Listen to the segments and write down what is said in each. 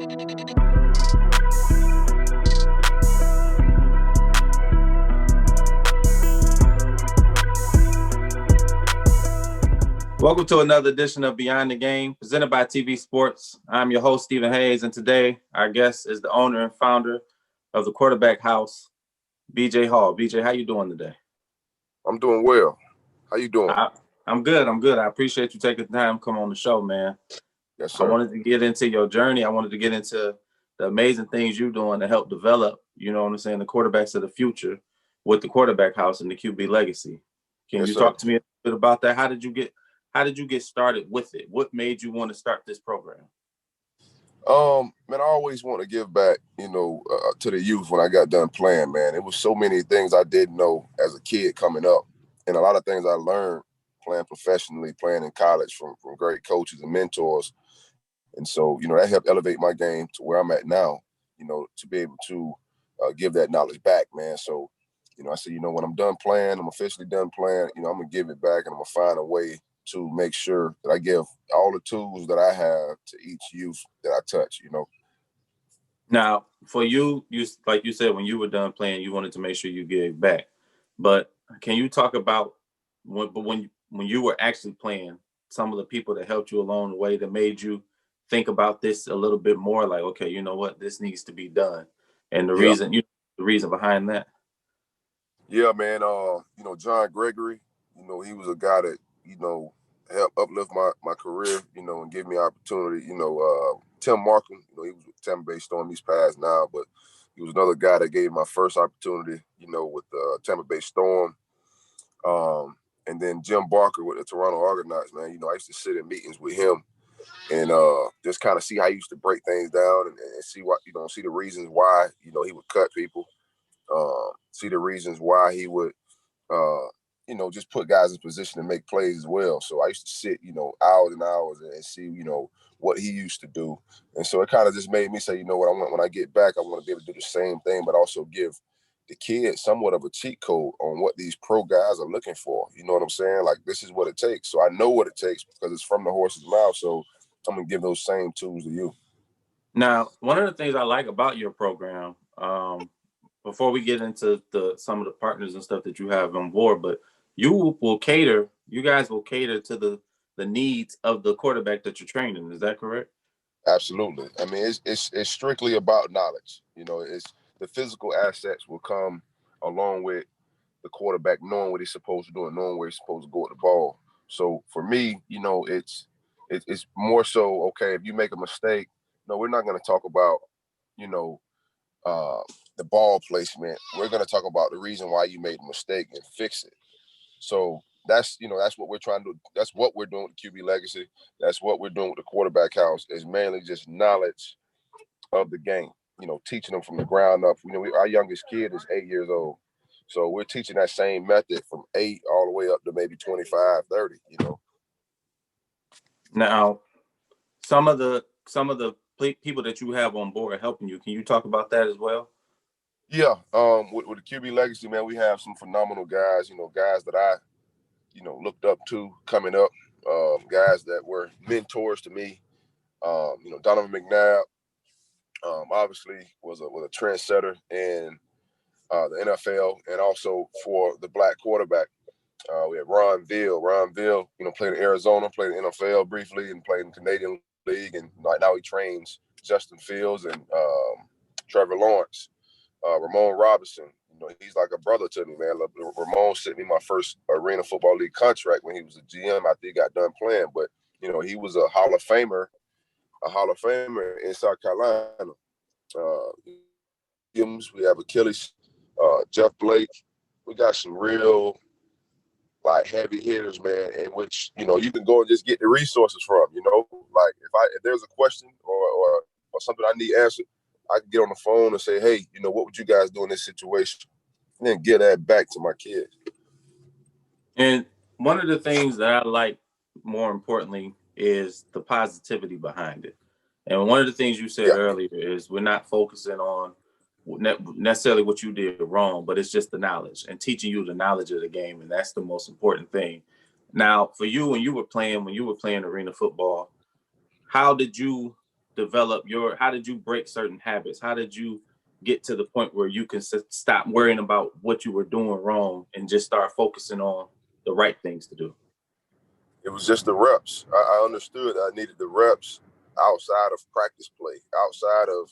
Welcome to another edition of Beyond the Game, presented by TV Sports. I'm your host, Stephen Hayes, and today our guest is the owner and founder of the Quarterback House, BJ Hall. BJ, how you doing today? I'm doing well. How you doing? I'm good. I appreciate you taking the time to come on the show, man. Yes, sir. I wanted to get into your journey. I wanted to get into the amazing things you're doing to help develop, you know what I'm saying, the quarterbacks of the future with the Quarterback House and the QB legacy. Can you talk to me a bit about that? How did you get started with it? What made you want to start this program? Man, I always want to give back, to the youth when I got done playing, man. It was so many things I didn't know as a kid coming up, and a lot of things I learned playing professionally, playing in college from great coaches and mentors. And so, that helped elevate my game to where I'm at now, to be able to give that knowledge back, man. So, I said, when I'm done playing, I'm officially done playing, I'm going to give it back, and I'm going to find a way to make sure that I give all the tools that I have to each youth that I touch, Now, for you, like you said, when you were done playing, you wanted to make sure you gave back. But can you talk about when you were actually playing, some of the people that helped you along the way that made you think about this a little bit more? Like, okay, you know what, this needs to be done, and the reason behind that. Yeah, man. John Gregory. He was a guy that helped uplift my career. And give me opportunity. Tim Markham. He was with Tampa Bay Storm. He's passed now, but he was another guy that gave my first opportunity. With Tampa Bay Storm. And then Jim Barker with the Toronto Argonauts. Man, I used to sit in meetings with him and just kind of see how he used to break things down and see what see the reasons why he would cut people. See the reasons why he would, just put guys in position to make plays as well. So I used to sit, hours and hours and see, what he used to do. And so it kind of just made me say, you know what, when I get back, I want to be able to do the same thing, but also give the kids somewhat of a cheat code on what these pro guys are looking for. You know what I'm saying? Like, this is what it takes. So I know what it takes because it's from the horse's mouth. So I'm going to give those same tools to you. Now, one of the things I like about your program, before we get into some of the partners and stuff that you have on board, but you guys will cater to the needs of the quarterback that you're training. Is that correct? Absolutely. I mean, it's strictly about knowledge. It's the physical assets will come along with the quarterback knowing what he's supposed to do and knowing where he's supposed to go with the ball. So for me, it's more so, okay, if you make a mistake, no, we're not going to talk about, the ball placement. We're going to talk about the reason why you made a mistake and fix it. So that's what we're trying to do. That's what we're doing with QB Legacy. That's what we're doing with the Quarterback House, is mainly just knowledge of the game, teaching them from the ground up. Our youngest kid is 8 years old. So we're teaching that same method from 8 all the way up to maybe 25, 30, Now, some of the people that you have on board helping you, can you talk about that as well? Yeah. With the QB Legacy, man, we have some phenomenal guys, guys that I, looked up to coming up, guys that were mentors to me. Donovan McNabb, obviously was a trendsetter in the NFL and also for the black quarterback. We have Ron Ville. Ron Ville, played in Arizona, played in the NFL briefly, and played in the Canadian League. And right now he trains Justin Fields and Trevor Lawrence. Ramon Robinson, he's like a brother to me, man. Ramon sent me my first Arena Football League contract when he was a GM after he got done playing. But, he was a Hall of Famer in South Carolina. We have Achilles, Jeff Blake. We got some real heavy hitters, man, in which you can go and just get the resources from. Like if there's a question or something I need answered, I can get on the phone and say, hey, what would you guys do in this situation, and then get that back to my kids. And one of the things that I like, more importantly, is the positivity behind it. And one of the things you said earlier is we're not focusing on necessarily what you did wrong, but it's just the knowledge and teaching you the knowledge of the game. And that's the most important thing. Now, for you, when you were playing arena football, how did you develop how did you break certain habits? How did you get to the point where you can stop worrying about what you were doing wrong and just start focusing on the right things to do? It was just the reps. I understood I needed the reps outside of practice play, outside of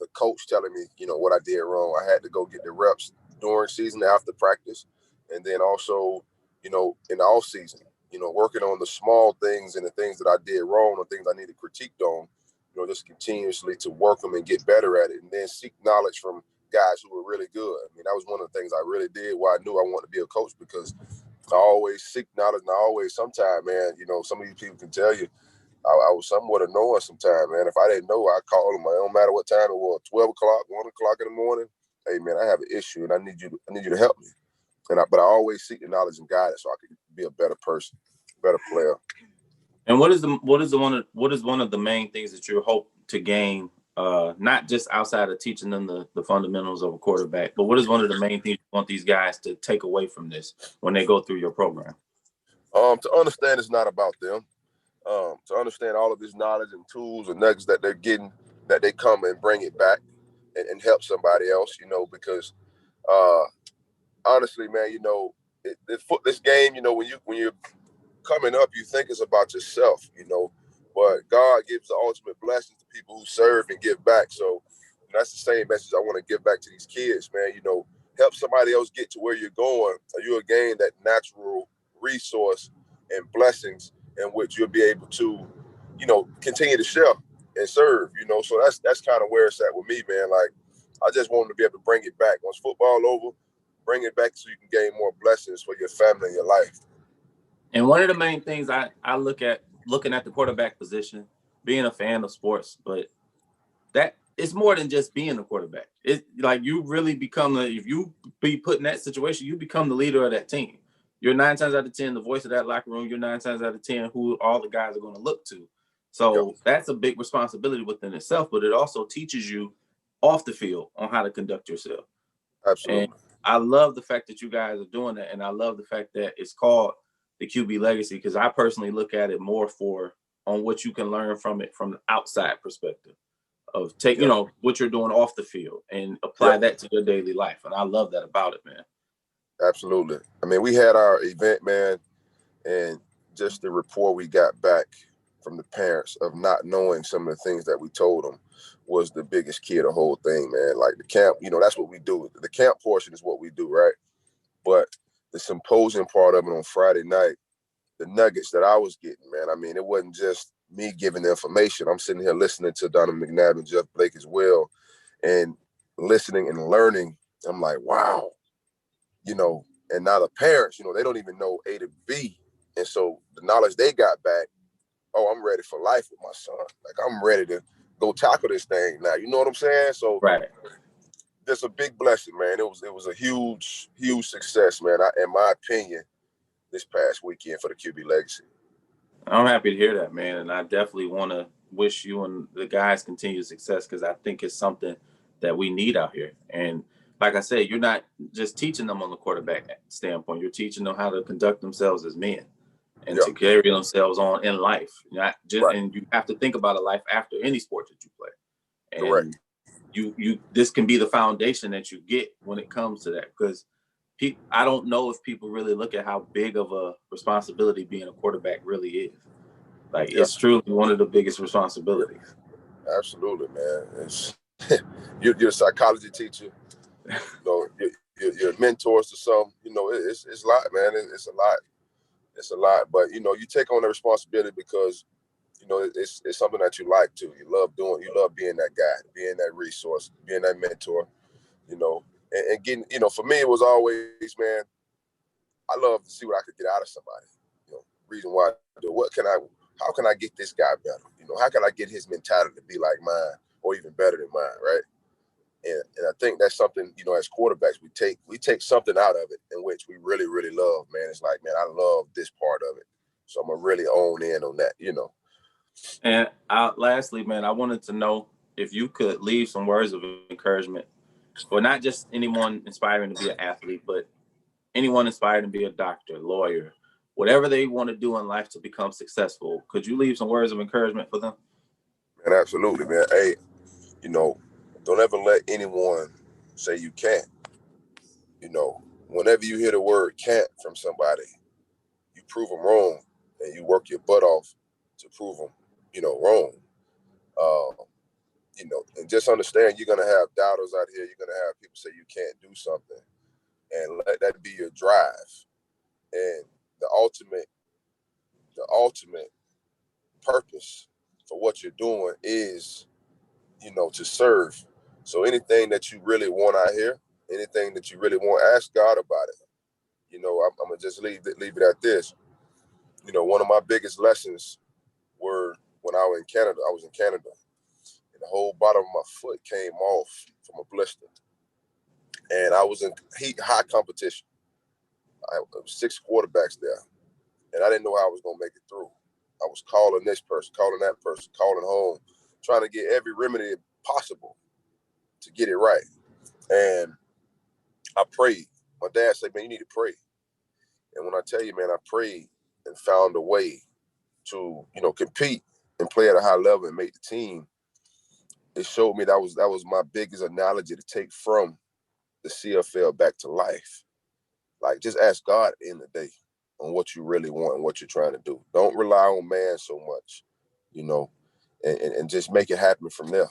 the coach telling me, what I did wrong. I had to go get the reps during season after practice, and then also, in the off season, working on the small things and the things that I did wrong, the things I needed critiqued on, just continuously to work them and get better at it, and then seek knowledge from guys who were really good. I mean, that was one of the things I really did. Why I knew I wanted to be a coach, because I always seek knowledge, and I always, sometimes, man, some of these people can tell you, I was somewhat annoying sometimes, man. If I didn't know, I called them. It don't matter what time it was, 12 o'clock, 1 o'clock in the morning. Hey, man, I have an issue, and I need you to help me. But I always seek the knowledge and guidance so I could be a better person, better player. And what is one of the main things that you hope to gain, not just outside of teaching them the fundamentals of a quarterback, but what is one of the main things you want these guys to take away from this when they go through your program? To understand it's not about them. To understand all of this knowledge and tools and nuggets that they're getting, that they come and bring it back and help somebody else, because honestly, man, this game, when you're coming up, you think it's about yourself, but God gives the ultimate blessings to people who serve and give back. So that's the same message I want to give back to these kids, man. Help somebody else get to where you're going, or you'll gain that natural resource and blessings in which you'll be able to, continue to share and serve, So that's kind of where it's at with me, man. Like, I just want to be able to bring it back. Once football over, bring it back so you can gain more blessings for your family and your life. And one of the main things I look at, looking at the quarterback position, being a fan of sports, but that it's more than just being a quarterback. It's like you really become if you be put in that situation, you become the leader of that team. You're 9 times out of 10 the voice of that locker room. You're 9 times out of 10 who all the guys are going to look to. So that's a big responsibility within itself, but it also teaches you off the field on how to conduct yourself. Absolutely. And I love the fact that you guys are doing that, and I love the fact that it's called the QB Legacy, because I personally look at it more on what you can learn from it from the outside perspective of what you're doing off the field and apply that to your daily life. And I love that about it, man. Absolutely. I mean, we had our event, man, and just the report we got back from the parents of not knowing some of the things that we told them was the biggest key of the whole thing, man. Like the camp, that's what we do. The camp portion is what we do, right? But the symposium part of it on Friday night, the nuggets that I was getting, man, I mean, it wasn't just me giving the information. I'm sitting here listening to Donovan McNabb and Jeff Blake as well, and listening and learning. I'm like, wow, and now the parents, they don't even know A to B. And so the knowledge they got back, oh, I'm ready for life with my son. Like, I'm ready to go tackle this thing now. You know what I'm saying? So that's a big blessing, man. It was a huge, huge success, man. In my opinion, this past weekend for the QB Legacy. I'm happy to hear that, man. And I definitely want to wish you and the guys continued success, because I think it's something that we need out here. And like I said, you're not just teaching them on the quarterback standpoint. You're teaching them how to conduct themselves as men and to carry themselves on in life. Not just, and you have to think about a life after any sport that you play. And correct. This can be the foundation that you get when it comes to that, because I don't know if people really look at how big of a responsibility being a quarterback really is. Like, it's truly one of the biggest responsibilities. Absolutely, man. It's you're a psychology teacher. You're mentors to some. It's a lot, man. It's a lot. It's a lot. But you take on the responsibility because it's something that you like to. You love doing. You love being that guy, being that resource, being that mentor. And getting. For me, it was always, man, I love to see what I could get out of somebody. Reason why I do. How can I get this guy better? How can I get his mentality to be like mine or even better than mine, right? And I think that's something, as quarterbacks, we take something out of it in which we really, really love, man. It's like, man, I love this part of it. So I'm going to really own in on that, And lastly, man, I wanted to know if you could leave some words of encouragement for not just anyone inspiring to be an athlete, but anyone inspired to be a doctor, lawyer, whatever they want to do in life to become successful. Could you leave some words of encouragement for them? And absolutely, man. Hey, you know, don't ever let anyone say you can't. You know, whenever you hear the word can't from somebody, you prove them wrong and you work your butt off to prove them, wrong. Uh, and just understand you're going to have doubters out here. You're going to have people say you can't do something, and let that be your drive. And the ultimate purpose for what you're doing is, to serve. So anything that you really want out here, anything that you really want, ask God about it. I'm gonna just leave it at this. One of my biggest lessons were when I was in Canada. I was in Canada, and the whole bottom of my foot came off from a blister, and I was in high competition. I was 6 quarterbacks there, and I didn't know how I was gonna make it through. I was calling this person, calling that person, calling home, trying to get every remedy possible to get it right. And I prayed. My dad said, "Man, you need to pray." And when I tell you, man, I prayed and found a way to, compete and play at a high level and make the team. It showed me that was my biggest analogy to take from the CFL back to life. Like, just ask God at the end of the day on what you really want and what you're trying to do. Don't rely on man so much, and just make it happen from there.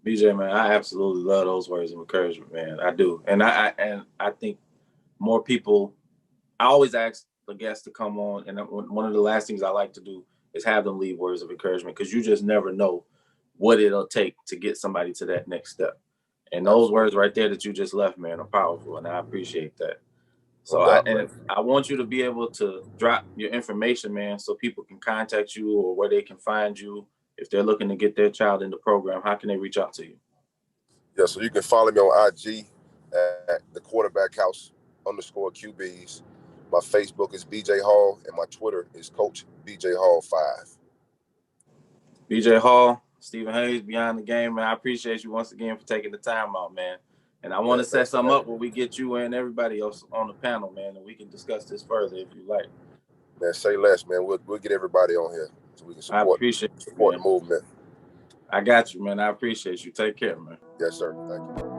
BJ, man, I absolutely love those words of encouragement, man. I do. And I think more people, I always ask the guests to come on, and one of the last things I like to do is have them leave words of encouragement, because you just never know what it'll take to get somebody to that next step. And those words right there that you just left, man, are powerful, and I appreciate that. So I want you to be able to drop your information, man, so people can contact you, or where they can find you if they're looking to get their child in the program. How can they reach out to you? Yeah, so you can follow me on IG at the Quarterback House _QBs. My Facebook is BJ Hall, and my Twitter is Coach BJ Hall 5. BJ Hall, Stephen Hayes, Beyond the Game, man. I appreciate you once again for taking the time out, man. And I want to set something up where we get you and everybody else on the panel, man, and we can discuss this further if you like. Man, say less, man. We'll get everybody on here so we can support the movement. I got you, man. I appreciate you. Take care, man. Yes, sir. Thank you.